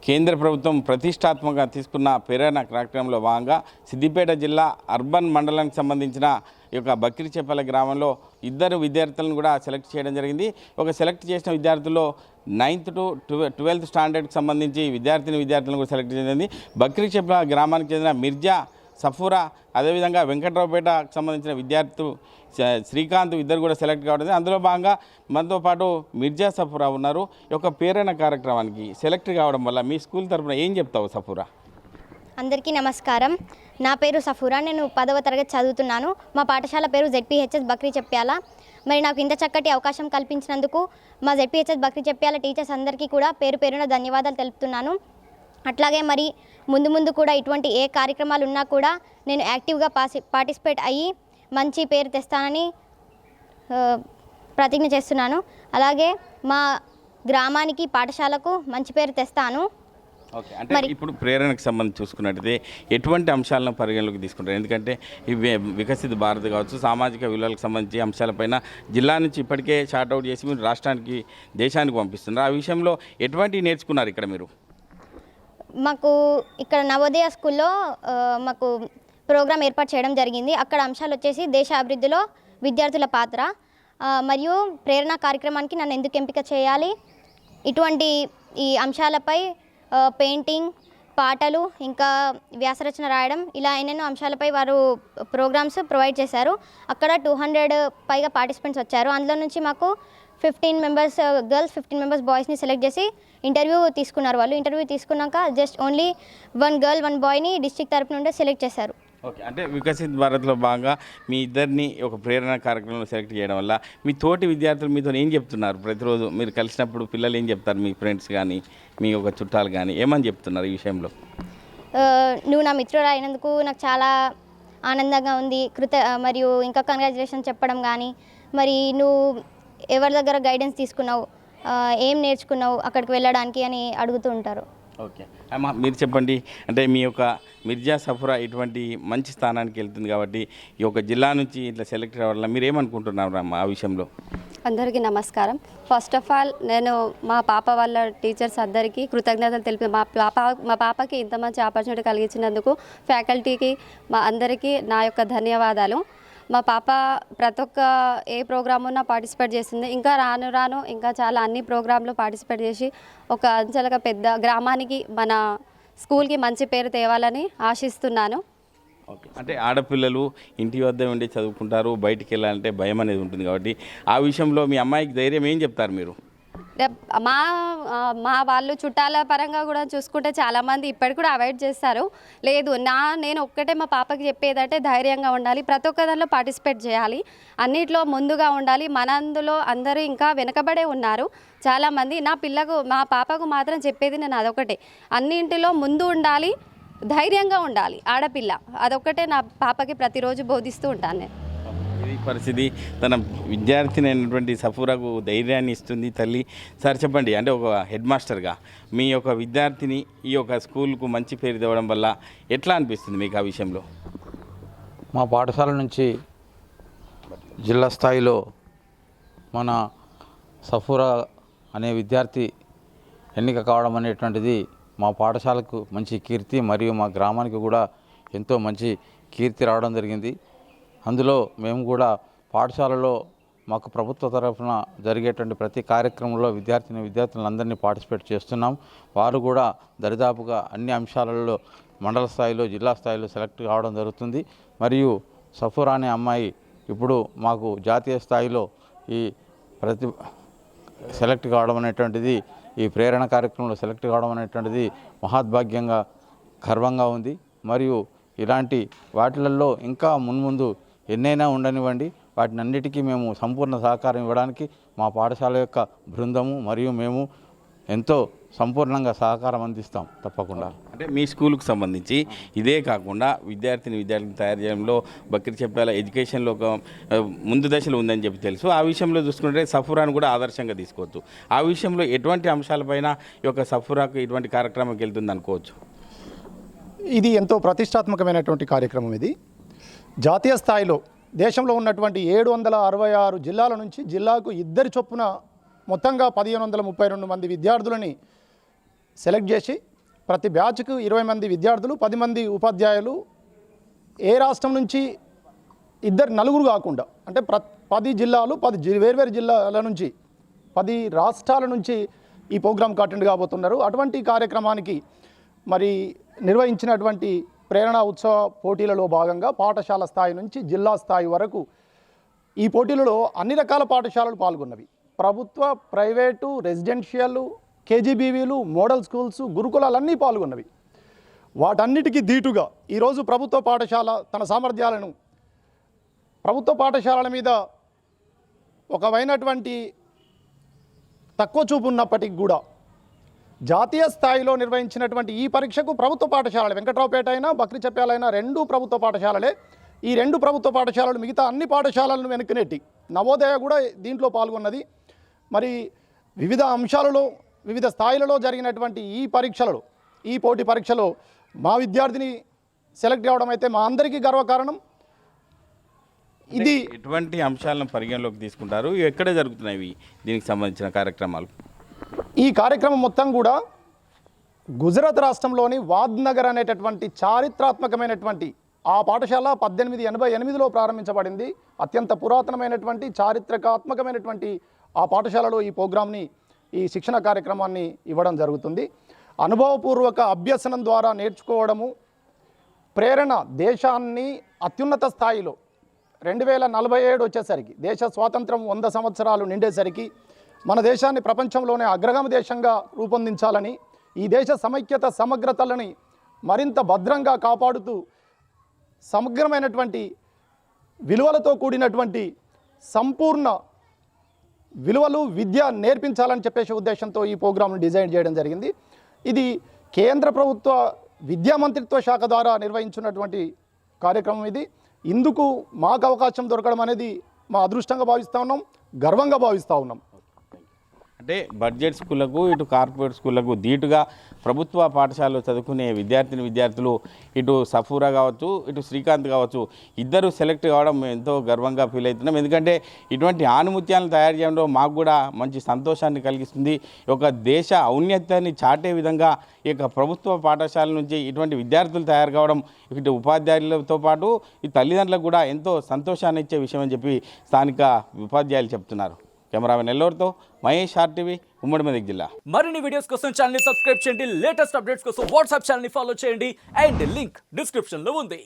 కేంద్ర ప్రభుత్వం ప్రతిష్టాత్మకంగా తీసుకున్న ప్రేరణ కార్యక్రమంలో భాగంగా సిద్దిపేట జిల్లా అర్బన్ మండలానికి సంబంధించిన ఈ యొక్క బక్కిరిచేపల్లి గ్రామంలో ఇద్దరు విద్యార్థులను కూడా సెలెక్ట్ చేయడం జరిగింది. ఒక సెలెక్ట్ చేసిన విద్యార్థుల్లో 9th to 12th స్టాండర్డ్కి సంబంధించి విద్యార్థులను కూడా సెలెక్ట్ చేయడం జరిగింది. బక్కిరిచేపల్లి గ్రామానికి చెందిన మిర్జా సఫూరా, అదేవిధంగా వెంకట్రావుపేటకు సంబంధించిన విద్యార్థి శ్రీకాంత్ ఇద్దరు కూడా సెలెక్ట్ కావడం. అందులో భాగంగా మనతో పాటు మిర్జా సఫూరా ఉన్నారు. ఈ యొక్క ప్రేరణ కార్యక్రమానికి సెలెక్ట్ కావడం వల్ల మీ స్కూల్ తరఫున ఏం చెప్తావు సఫూరా? అందరికీ నమస్కారం. నా పేరు సఫూరా. నేను 10వ తరగతి చదువుతున్నాను. మా పాఠశాల పేరు ZPHS బక్రిచెప్యాల. మరి నాకు ఇంత చక్కటి అవకాశం కల్పించినందుకు మా ZPHS బక్రిచెప్యాల టీచర్స్ అందరికీ కూడా పేరు పేరున ధన్యవాదాలు తెలుపుతున్నాను. అట్లాగే మరి ముందు కూడా ఇటువంటి ఏ కార్యక్రమాలు ఉన్నా కూడా నేను యాక్టివ్గా పార్టిసిపేట్ అయ్యి మంచి పేరు తెస్తానని ప్రతిజ్ఞ చేస్తున్నాను. అలాగే మా గ్రామానికి పాఠశాలకు మంచి పేరు తెస్తాను. ఓకే, అంటే ఇప్పుడు ప్రేరణకు సంబంధించి చూసుకున్నట్టయితే ఎటువంటి అంశాలను పరిగణలోకి తీసుకుంటారు? ఎందుకంటే ఇవి వికసిత భారత్ కావచ్చు, సామాజిక విలువలకు సంబంధించి అంశాలపైన జిల్లా నుంచి ఇప్పటికే షార్ట్అవుట్ చేసి మీరు రాష్ట్రానికి దేశానికి పంపిస్తున్నారు. ఆ విషయంలో ఎటువంటివి నేర్చుకున్నారు ఇక్కడ మీరు? మాకు ఇక్కడ నవోదయ స్కూల్లో మాకు ప్రోగ్రాం ఏర్పాటు చేయడం జరిగింది. అక్కడ అంశాలు వచ్చేసి దేశ అభివృద్ధిలో విద్యార్థుల పాత్ర మరియు ప్రేరణ కార్యక్రమానికి నన్ను ఎందుకు ఎంపిక చేయాలి, ఇటువంటి ఈ అంశాలపై పెయింటింగ్, పాటలు, ఇంకా వ్యాసరచన రాయడం, ఇలా ఎన్నెన్నో అంశాలపై వారు ప్రోగ్రామ్స్ ప్రొవైడ్ చేశారు. అక్కడ 200 పైగా పార్టిసిపెంట్స్ వచ్చారు. అందులో నుంచి మాకు 15 మెంబర్స్ గర్ల్స్, 15 మెంబర్స్ బాయ్స్ని సెలెక్ట్ చేసి ఇంటర్వ్యూ తీసుకున్నారు. వాళ్ళు ఇంటర్వ్యూ తీసుకున్నాక జస్ట్ ఓన్లీ 1 గర్ల్ 1 బాయ్ని డిస్ట్రిక్ట్ తరపు నుండి సెలెక్ట్ చేశారు. ఓకే, అంటే వికసిత్ భారత్లో భాగంగా మీ ఇద్దరిని ఒక ప్రేరణ కార్యక్రమంలో సెలెక్ట్ చేయడం వల్ల మీ తోటి విద్యార్థులు మీతో ఏం చెప్తున్నారు? ప్రతిరోజు మీరు కలిసినప్పుడు పిల్లలు ఏం చెప్తారు? మీ ఫ్రెండ్స్ కానీ మీ ఒక చుట్టాలు కానీ ఏమని చెప్తున్నారు ఈ విషయంలో? నువ్వు నా మిత్రుడు అయినందుకు నాకు చాలా ఆనందంగా ఉంది, మరియు ఇంకా కంగ్రాచులేషన్ చెప్పడం కానీ, మరి నువ్వు ఎవరి దగ్గర గైడెన్స్ తీసుకున్నావు, ఏం నేర్చుకున్నావు అక్కడికి వెళ్ళడానికి అని అడుగుతూ ఉంటారు. ఓకే అమ్మ, మీరు చెప్పండి. అంటే మీ యొక్క మిర్జా సఫూరా ఇటువంటి మంచి స్థానానికి వెళ్తుంది కాబట్టి ఈ యొక్క జిల్లా నుంచి ఇట్లా సెలెక్ట్ అవ్వాల మీరు ఏమనుకుంటున్నారు అమ్మ ఆ విషయంలో? అందరికీ నమస్కారం. ఫస్ట్ ఆఫ్ ఆల్ నేను మా పాప వాళ్ళ టీచర్స్ అందరికీ కృతజ్ఞతలు తెలిపి మా పాపకి ఇంత మంచి ఆపర్చునిటీ కలిగించినందుకు ఫ్యాకల్టీకి మా అందరికీ నా యొక్క ధన్యవాదాలు. మా పాప ప్రతి ఒక్క ఏ ప్రోగ్రామ్ ఉన్నా పార్టిసిపేట్ చేస్తుంది. ఇంకా రాను ఇంకా చాలా అన్ని ప్రోగ్రాంలు పార్టిసిపేట్ చేసి ఒక అంచెలుగా పెద్ద గ్రామానికి మన స్కూల్కి మంచి పేరు తేవాలని ఆశిస్తున్నాను. ఓకే, అంటే ఆడపిల్లలు ఇంటి వద్ద ఉండి చదువుకుంటారు, బయటికి వెళ్ళాలంటే భయం అనేది ఉంటుంది కాబట్టి ఆ విషయంలో మీ అమ్మాయికి ధైర్యం ఏం చెప్తారు మీరు? మా వాళ్ళు చుట్టాల పరంగా కూడా చూసుకుంటే చాలామంది ఇప్పటికి కూడా అవాయిడ్ చేస్తారు. లేదు, నేను ఒక్కటే మా పాపకి చెప్పేదంటే ధైర్యంగా ఉండాలి, ప్రతి ఒక్క దానిలో పార్టిసిపేట్ చేయాలి, అన్నిట్లో ముందుగా ఉండాలి. అందులో అందరూ ఇంకా వెనకబడే ఉన్నారు చాలామంది. మా పాపకు మాత్రం చెప్పేది నేను అదొకటే, అన్నింటిలో ముందు ఉండాలి, ధైర్యంగా ఉండాలి ఆడపిల్ల. అదొక్కటే నా పాపకి ప్రతిరోజు బోధిస్తూ ఉంటాను నేను. ఇది పరిస్థితి. తన విద్యార్థిని అయినటువంటి సఫూరాకు ధైర్యాన్ని ఇస్తుంది తల్లి. సార్ చెప్పండి, అంటే ఒక హెడ్ మాస్టర్గా మీ యొక్క విద్యార్థిని ఈ యొక్క స్కూల్కు మంచి పేరు తేవడం వల్ల ఎట్లా అనిపిస్తుంది మీకు ఆ విషయంలో? మా పాఠశాల నుంచి జిల్లా స్థాయిలో మన సఫూరా అనే విద్యార్థి ఎన్నిక కావడం అనేటువంటిది మా పాఠశాలకు మంచి కీర్తి, మరియు మా గ్రామానికి కూడా ఎంతో మంచి కీర్తి రావడం జరిగింది. అందులో మేము కూడా పాఠశాలలో మాకు ప్రభుత్వ తరఫున జరిగేటువంటి ప్రతి కార్యక్రమంలో విద్యార్థులందరినీ పార్టిసిపేట్ చేస్తున్నాం. వారు కూడా దరిదాపుగా అన్ని అంశాలలో మండల స్థాయిలో, జిల్లా స్థాయిలో సెలెక్ట్ కావడం జరుగుతుంది. మరియు సఫూరా అనే అమ్మాయి ఇప్పుడు మాకు జాతీయ స్థాయిలో ఈ సెలెక్ట్ కావడం అనేటువంటిది, ఈ ప్రేరణ కార్యక్రమంలో సెలెక్ట్ కావడం అనేటువంటిది మహద్భాగ్యంగా, గర్వంగా ఉంది. మరియు ఇలాంటి వాటిలలో ఇంకా మున్ముందు ఎన్నైనా ఉండనివ్వండి, వాటినన్నిటికీ మేము సంపూర్ణ సహకారం ఇవ్వడానికి మా పాఠశాల యొక్క బృందము మరియు మేము ఎంతో సంపూర్ణంగా సహకారం అందిస్తాం తప్పకుండా. అంటే మీ స్కూల్కి సంబంధించి ఇదే కాకుండా విద్యార్థిని తయారు చేయడంలో బక్రిచెప్యాల ఎడ్యుకేషన్లో ఒక ముందు దశలో ఉందని చెప్పి తెలుసు. ఆ విషయంలో చూసుకుంటే సఫూరాను కూడా ఆదర్శంగా తీసుకోవచ్చు. ఆ విషయంలో ఎటువంటి అంశాలపైన ఈ యొక్క సఫూరాకు ఇటువంటి కార్యక్రమంకి వెళ్తుంది అనుకోవచ్చు? ఇది ఎంతో ప్రతిష్టాత్మకమైనటువంటి కార్యక్రమం. ఇది జాతీయ స్థాయిలో దేశంలో ఉన్నటువంటి 766 జిల్లాల నుంచి జిల్లాకు 2 చొప్పున మొత్తంగా 1532 మంది విద్యార్థులని సెలెక్ట్ చేసి ప్రతి బ్యాచ్కు 20 మంది విద్యార్థులు, 10 మంది ఉపాధ్యాయులు, ఏ రాష్ట్రం నుంచి నలుగురు కాకుండా అంటే 10 జిల్లాలు, 10 వేర్వేరు జిల్లాల నుంచి 10 రాష్ట్రాల నుంచి ఈ ప్రోగ్రాంకి అటెండ్ కాబోతున్నారు. అటువంటి కార్యక్రమానికి మరి నిర్వహించినటువంటి ప్రేరణ ఉత్సవ పోటీలలో భాగంగా పాఠశాల స్థాయి నుంచి జిల్లా స్థాయి వరకు ఈ పోటీలలో అన్ని రకాల పాఠశాలలు పాల్గొన్నవి. ప్రభుత్వ, ప్రైవేటు, రెసిడెన్షియల్, కేజీబీవీలు, మోడల్ స్కూల్స్, గురుకులాలన్నీ పాల్గొన్నవి. వాటన్నిటికీ ధీటుగా ఈరోజు ప్రభుత్వ పాఠశాల తన సామర్థ్యాలను ప్రభుత్వ పాఠశాలల మీద ఒకవైనటువంటి తక్కువ చూపు ఉన్నప్పటికీ కూడా జాతీయ స్థాయిలో నిర్వహించినటువంటి ఈ పరీక్షకు ప్రభుత్వ పాఠశాలలు వెంకట్రావుపేట అయినా, బక్రిచెప్పాలైనా 2 ప్రభుత్వ పాఠశాలలే. ఈ 2 ప్రభుత్వ పాఠశాలలు మిగతా అన్ని పాఠశాలలను వెనుకనెట్టి నవోదయ కూడా దీంట్లో పాల్గొన్నది. మరి వివిధ అంశాలలో, వివిధ స్థాయిలలో జరిగినటువంటి ఈ పోటీ పరీక్షలో మా విద్యార్థిని సెలెక్ట్ అవ్వడం అయితే మా అందరికీ గర్వకారణం. ఇది ఎటువంటి అంశాలను పరిగణలోకి తీసుకుంటారు, ఎక్కడ జరుగుతున్నాయి దీనికి సంబంధించిన కార్యక్రమాలు? ఈ కార్యక్రమం మొత్తం కూడా గుజరాత్ రాష్ట్రంలోని వాద్నగర్ అనేటటువంటి చారిత్రాత్మకమైనటువంటి ఆ పాఠశాల 1888లో ప్రారంభించబడింది. అత్యంత పురాతనమైనటువంటి చారిత్రకాత్మకమైనటువంటి ఆ పాఠశాలలో ఈ ప్రోగ్రామ్ని, ఈ శిక్షణ కార్యక్రమాన్ని ఇవ్వడం జరుగుతుంది. అనుభవపూర్వక అభ్యసనం ద్వారా నేర్చుకోవడము, ప్రేరణ దేశాన్ని అత్యున్నత స్థాయిలో 2047 వచ్చేసరికి, దేశ స్వాతంత్రం 100 సంవత్సరాలు నిండేసరికి మన దేశాన్ని ప్రపంచంలోనే అగ్రగామి దేశంగా రూపొందించాలని, ఈ దేశ సమైక్యత సమగ్రతలని మరింత భద్రంగా కాపాడుతూ సమగ్రమైనటువంటి విలువలతో కూడినటువంటి సంపూర్ణ విలువలు, విద్య నేర్పించాలని చెప్పేసి ఉద్దేశంతో ఈ ప్రోగ్రాంను డిజైన్ చేయడం జరిగింది. ఇది కేంద్ర ప్రభుత్వ విద్యా మంత్రిత్వ శాఖ ద్వారా నిర్వహించినటువంటి కార్యక్రమం. ఇందుకు మాకు అవకాశం దొరకడం అనేది మా అదృష్టంగా భావిస్తూ ఉన్నాం, గర్వంగా భావిస్తూ ఉన్నాం. అంటే బడ్జెట్ స్కూళ్ళకు, ఇటు కార్పొరేట్ స్కూళ్ళకు ధీటుగా ప్రభుత్వ పాఠశాలలో చదువుకునే విద్యార్థులు ఇటు సఫూరా కావచ్చు, ఇటు శ్రీకాంత్ కావచ్చు, ఇద్దరు సెలెక్ట్ కావడం ఎంతో గర్వంగా ఫీల్ అవుతున్నాం. ఎందుకంటే ఇటువంటి ఆణిముత్యాలను తయారు చేయడంలో మాకు కూడా మంచి సంతోషాన్ని కలిగిస్తుంది. ఒక దేశ ఔన్నత్యాన్ని చాటే విధంగా ఈ యొక్క ప్రభుత్వ పాఠశాల నుంచి ఇటువంటి విద్యార్థులు తయారు కావడం ఇటు ఉపాధ్యాయులతో పాటు ఈ తల్లిదండ్రులకు కూడా ఎంతో సంతోషాన్ని ఇచ్చే విషయం అని చెప్పి స్థానిక ఉపాధ్యాయులు చెప్తున్నారు. కెమెరామెన్ నెల్లూరుతో మహేష్, ఆర్టీవీ, ఉమ్మడి మెదక్ జిల్లా. మరిన్ని వీడియోస్ కోసం ఛానల్ ని సబ్స్క్రైబ్ చేయండి, లేటెస్ట్ అప్డేట్స్ కోసం వాట్సాప్ ఛానల్ ని ఫాలో చేయండి అండ్ లింక్ డిస్క్రిప్షన్ లో ఉంది.